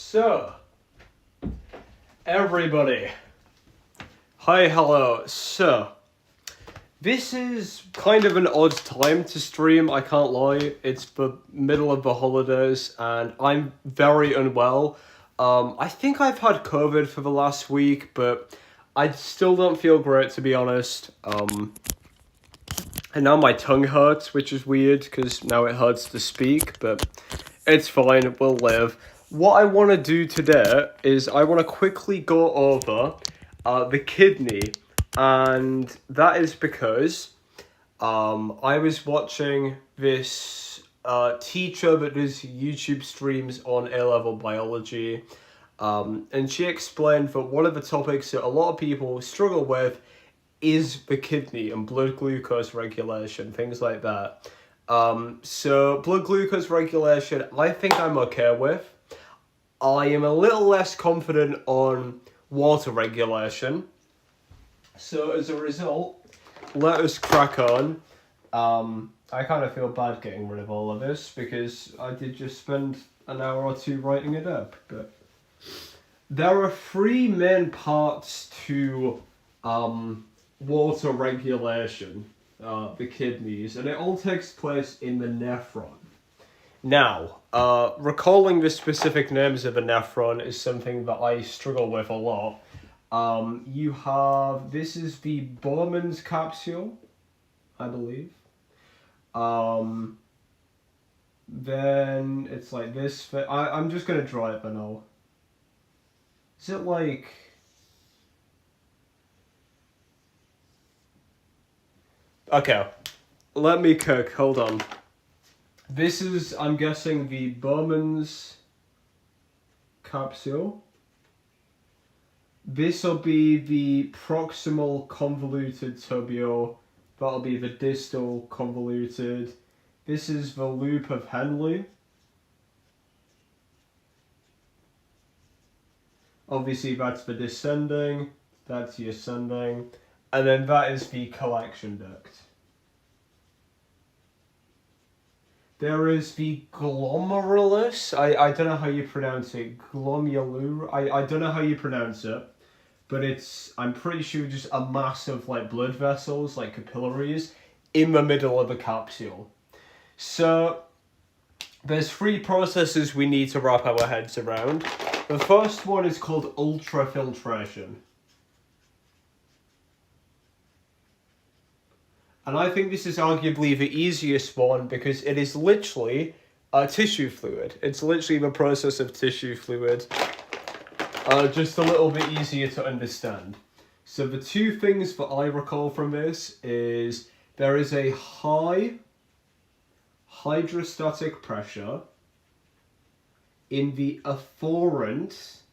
So, everybody, hi, hello. So, this is kind of an odd time to stream, I can't lie. It's the middle of the holidays and I'm very unwell. I think I've had COVID for the last week, but I still don't feel great, to be honest. And now my tongue hurts, which is weird because now it hurts to speak, but it's fine, we'll live. What I want to do today is I want to quickly go over the kidney, and that is because I was watching this teacher that does YouTube streams on A-level biology, and she explained that one of the topics that a lot of people struggle with is the kidney and blood glucose regulation, things like that. So blood glucose regulation, I think I'm okay with. I am a little less confident on water regulation. So as a result, let us crack on. I kind of feel bad getting rid of all of this because I did just spend an hour or two writing it up. But there are three main parts to water regulation, the kidneys, and it all takes place in the nephron. Now, recalling the specific names of a nephron is something that I struggle with a lot. You have, this is the Bowman's capsule, I believe. Then it's like this. I'm just going to draw it for now. Is it like... Okay, let me cook, hold on. This is, I'm guessing, the Bowman's capsule. This will be the proximal convoluted tubule. That'll be the distal convoluted. This is the loop of Henle. Obviously that's the descending, that's the ascending, and then that is the collection duct. There is the glomerulus. I don't know how you pronounce it. Glomulur. I don't know how you pronounce it. But it's, I'm pretty sure, just a mass of like blood vessels, like capillaries, in the middle of the capsule. So, there's three processes we need to wrap our heads around. The first one is called ultrafiltration. And I think this is arguably the easiest one because it is literally tissue fluid. It's literally the process of tissue fluid. Just a little bit easier to understand. So the two things that I recall from this is there is a high hydrostatic pressure in the afferent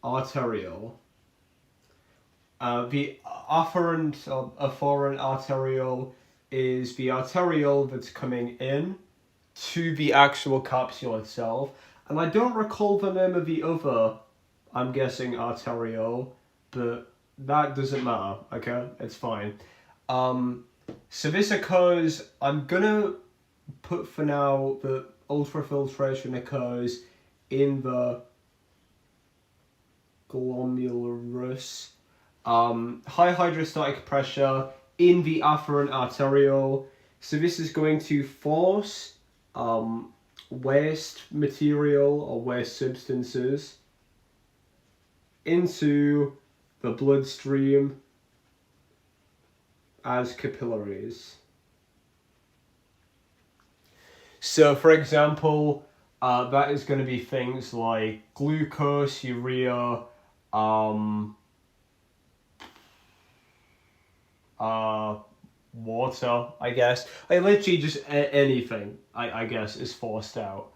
arteriole. The afferent arteriole is the arteriole that's coming in to the actual capsule itself. And I don't recall the name of the other, I'm guessing, arteriole, but that doesn't matter, okay? It's fine. So this occurs, I'm gonna put for now that ultrafiltration occurs in the glomerulus. High hydrostatic pressure in the afferent arteriole. So this is going to force waste material or waste substances into the bloodstream as capillaries. So for example, that is going to be things like glucose, urea, water, I guess. Like literally just anything, I guess, is forced out.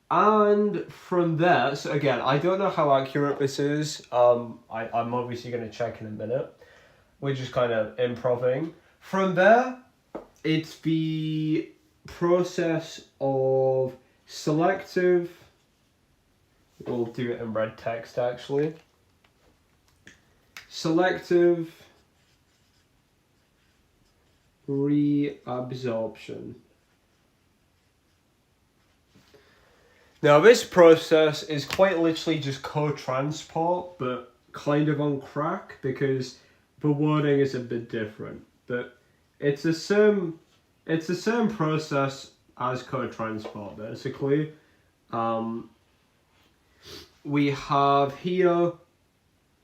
And from there, so again, I don't know how accurate this is. I'm obviously going to check in a minute. We're just kind of improving. From there, it's the process of selective, we'll do it in red text actually, selective reabsorption. Now this process is quite literally just co-transport, but kind of on crack because the wording is a bit different. But it's the same process as co-transport basically. We have here,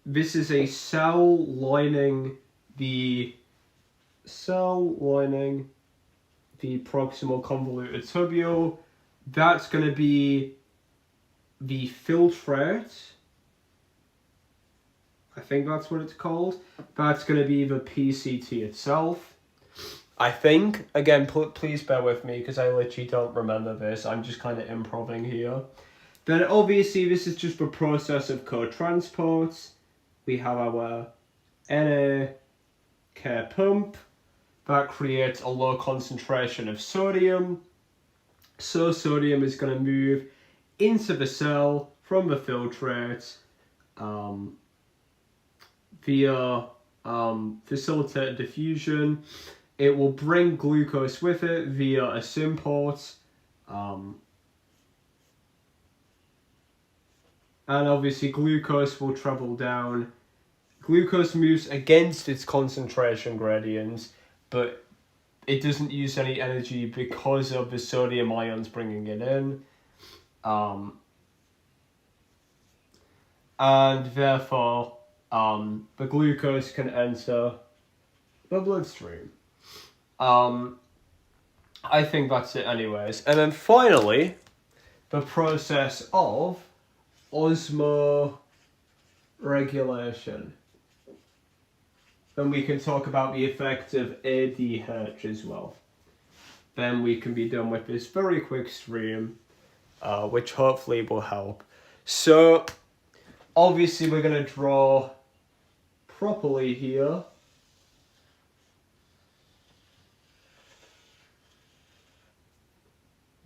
this is a cell lining the proximal convoluted tubule. That's going to be the filtrate. I think that's what it's called. That's going to be the PCT itself. I think, again, please bear with me because I literally don't remember this. I'm just kind of improvising here. Then obviously this is just the process of co-transport. We have our NA care pump. That creates a low concentration of sodium. So sodium is going to move into the cell from the filtrate via facilitated diffusion. It will bring glucose with it via a symport. And obviously glucose will travel down. Glucose moves against its concentration gradient, but it doesn't use any energy because of the sodium ions bringing it in. And therefore, the glucose can enter the bloodstream. I think that's it anyways. And then finally, the process of osmoregulation. Then we can talk about the effect of ADH as well. Then we can be done with this very quick stream, which hopefully will help. So, obviously we're going to draw properly here.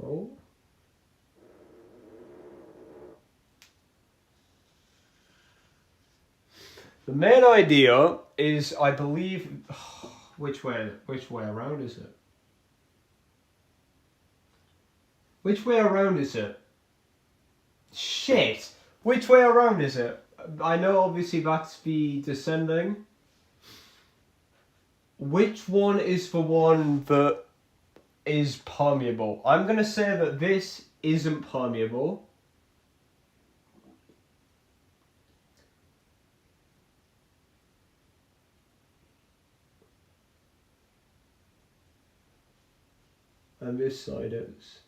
Oh. The main idea is, I believe, which way around is it? Which way around is it? Shit! Which way around is it? I know obviously that's the descending. Which one is the one that is permeable? I'm going to say that this isn't permeable. And this side is.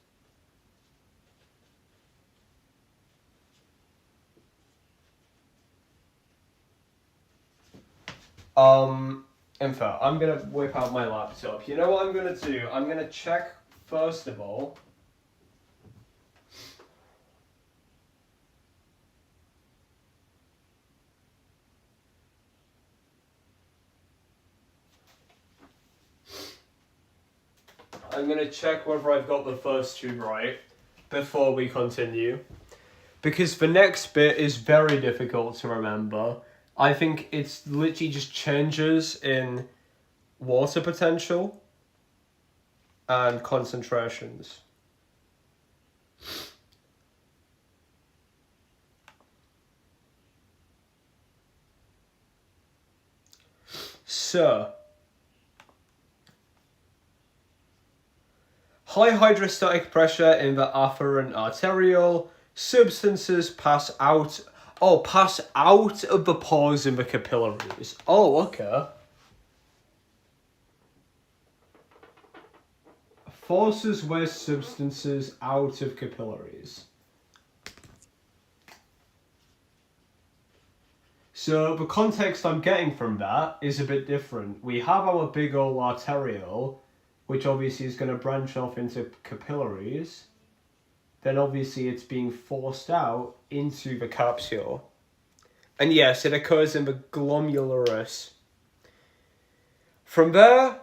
In fact, I'm gonna whip out my laptop. You know what I'm gonna do? I'm gonna check first of all. I'm gonna check whether I've got the first two right before we continue. Because the next bit is very difficult to remember. I think it's literally just changes in water potential and concentrations. So, high hydrostatic pressure in the afferent arteriole, substances pass out of the pores in the capillaries. Oh, okay. Forces waste substances out of capillaries. So the context I'm getting from that is a bit different. We have our big old arteriole, which obviously is going to branch off into capillaries. Then obviously it's being forced out into the capsule. And yes, it occurs in the glomerulus. From there,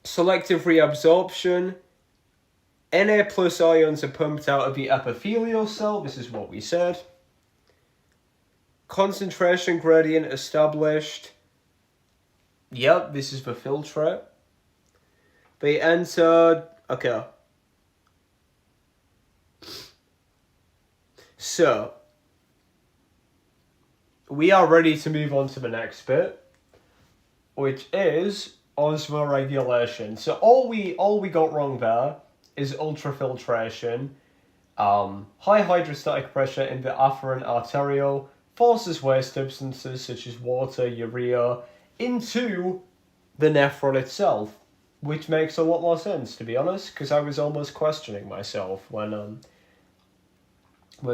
selective reabsorption. Na plus ions are pumped out of the epithelial cell. This is what we said. Concentration gradient established. Yep, this is the filtrate. They entered. Okay. So, we are ready to move on to the next bit, which is osmoregulation. So all we got wrong there is ultrafiltration. High hydrostatic pressure in the afferent arteriole forces waste substances such as water, urea, into the nephron itself, which makes a lot more sense, to be honest, because I was almost questioning myself when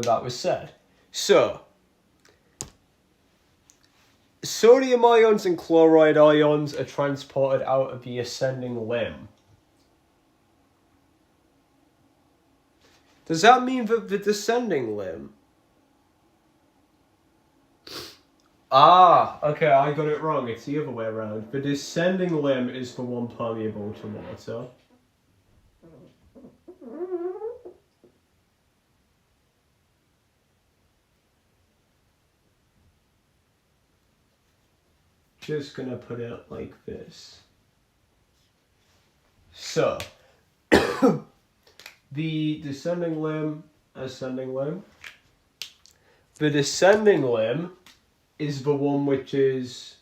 that was said. So, sodium ions and chloride ions are transported out of the ascending limb. Does that mean that the descending limb? Ah, okay, I got it wrong. It's the other way around. The descending limb is the one permeable to water. Just gonna put it like this. So, the descending limb, ascending limb. The descending limb is the one which is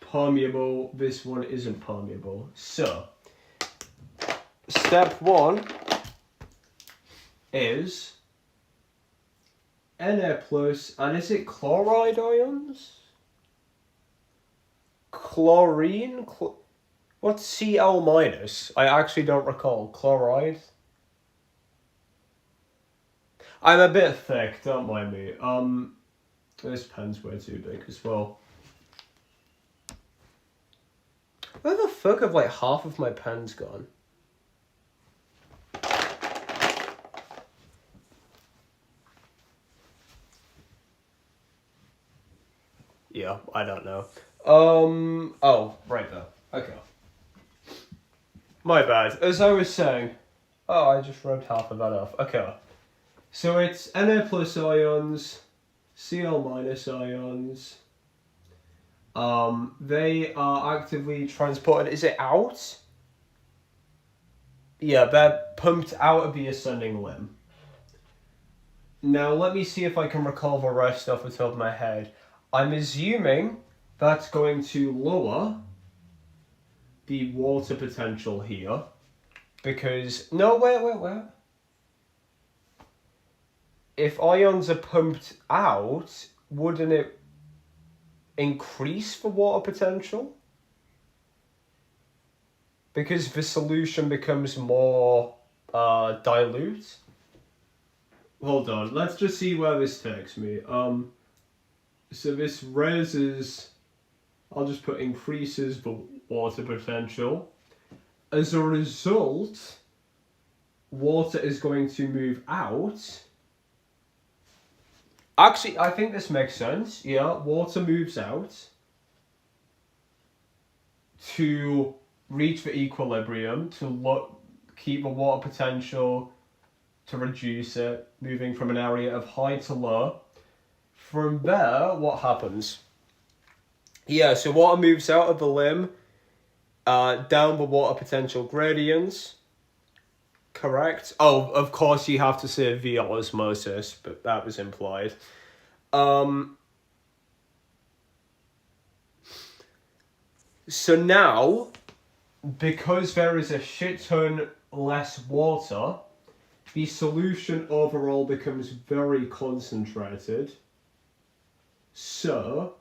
permeable. This one isn't permeable. So, step 1 is Na plus, and is it chloride ions? Chlorine? What's Cl minus? I actually don't recall. Chloride? I'm a bit thick, don't mind me. This pen's way too big as well. Where the fuck have like half of my pens gone? Yeah, I don't know. Oh, right there. Okay. My bad. As I was saying, oh, I just rubbed half of that off. Okay. So it's Na plus ions, Cl minus ions. They are actively transported. Is it out? Yeah, they're pumped out of the ascending limb. Now, let me see if I can recall the rest off the top of my head. I'm assuming that's going to lower the water potential here. Because, no, wait. If ions are pumped out, wouldn't it increase the water potential? Because the solution becomes more dilute. Hold on, let's just see where this takes me. So this raises, I'll just put increases the water potential. As a result, water is going to move out. Actually, I think this makes sense. Yeah, water moves out to reach the equilibrium, to keep the water potential, to reduce it, moving from an area of high to low. From there, what happens? Yeah, so water moves out of the limb, down the water potential gradients. Correct. Oh, of course you have to say via osmosis, but that was implied. So now, because there is a shit ton less water, the solution overall becomes very concentrated. So,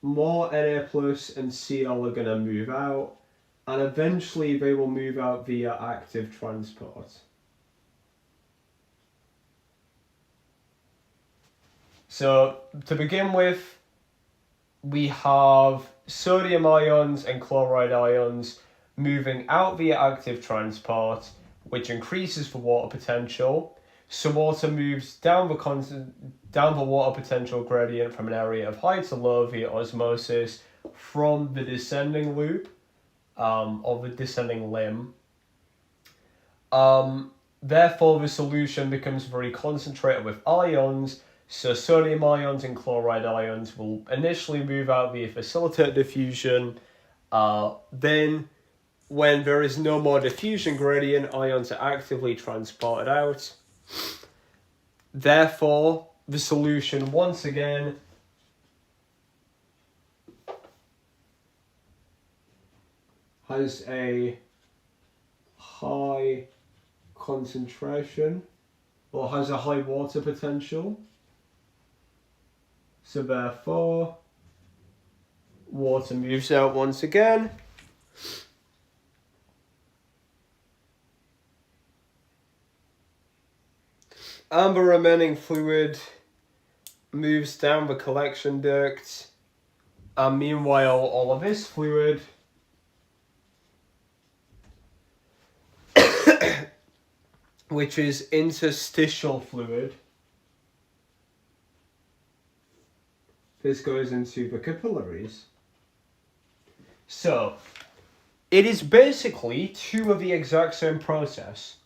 more Na plus and Cl are going to move out, and eventually they will move out via active transport. So, to begin with, we have sodium ions and chloride ions moving out via active transport, which increases the water potential. So water moves down the water potential gradient from an area of high to low via osmosis from the descending loop, or the descending limb. Therefore, the solution becomes very concentrated with ions. So sodium ions and chloride ions will initially move out via facilitated diffusion, then when there is no more diffusion gradient, ions are actively transported out. Therefore, the solution once again has a high concentration or has a high water potential. So therefore, water moves out once again. And the remaining fluid moves down the collection duct. And meanwhile, all of this fluid which is interstitial fluid, this goes into the capillaries. So, it is basically two of the exact same process.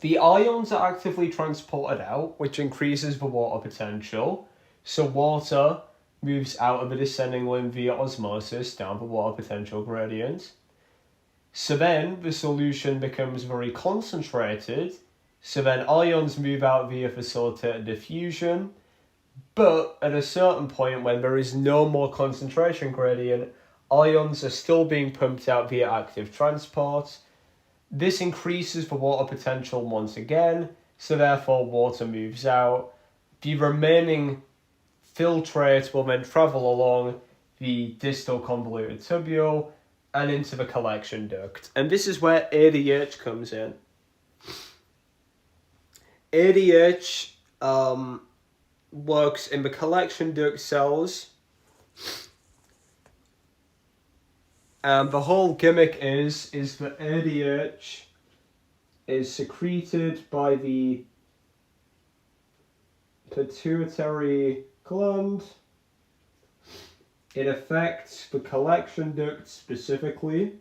The ions are actively transported out, which increases the water potential. So water moves out of the descending limb via osmosis down the water potential gradient. So then the solution becomes very concentrated. So then ions move out via facilitated diffusion. But at a certain point when there is no more concentration gradient, ions are still being pumped out via active transport. This increases the water potential once again, so therefore water moves out. The remaining filtrate will then travel along the distal convoluted tubule and into the collection duct. And this is where ADH comes in. ADH works in the collection duct cells. And the whole gimmick is that ADH is secreted by the pituitary gland. It affects the collection duct specifically.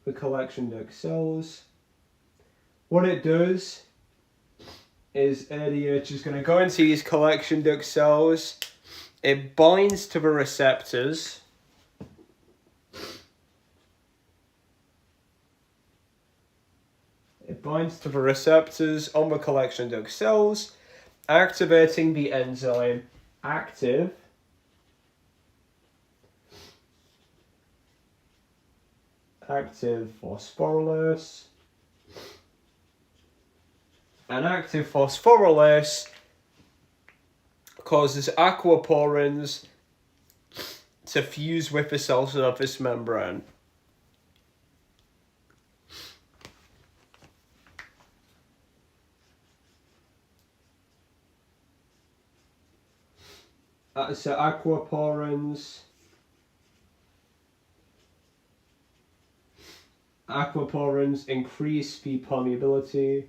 The collection duct cells. What it does is ADH is going to go into these collection duct cells. It binds to the receptors. It binds to the receptors on the collection duct cells, activating the enzyme active phosphorylase. And active phosphorylase causes aquaporins to fuse with the cell surface membrane. So aquaporins increase the permeability.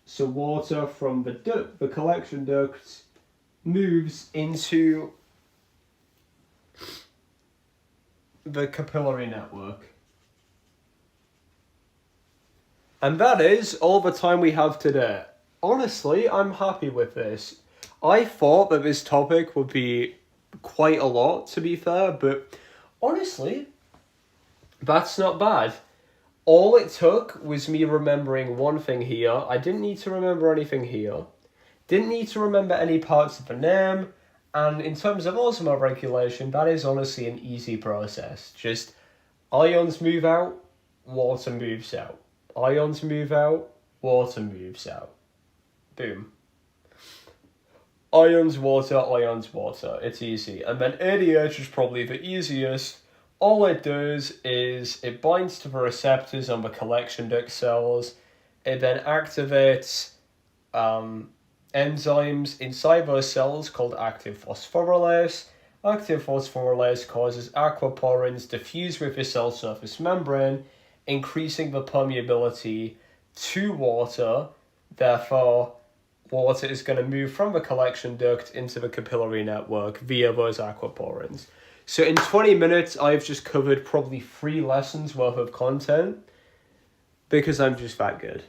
So water from the collection duct moves into the capillary network. And that is all the time we have today. Honestly, I'm happy with this. I thought that this topic would be quite a lot, to be fair, but honestly, that's not bad. All it took was me remembering one thing here. I didn't need to remember anything here. Didn't need to remember any parts of the name. And in terms of osmoregulation, that is honestly an easy process. Just ions move out, water moves out. Ions move out, water moves out. Boom. Ions, water, ions, water. It's easy. And then ADH is probably the easiest. All it does is it binds to the receptors on the collection duct cells. It then activates enzymes inside those cells called active phosphorylase. Active phosphorylase causes aquaporins to fuse with the cell surface membrane, increasing the permeability to water. Therefore, water is going to move from the collection duct into the capillary network via those aquaporins. So in 20 minutes, I've just covered probably 3 lessons worth of content because I'm just that good.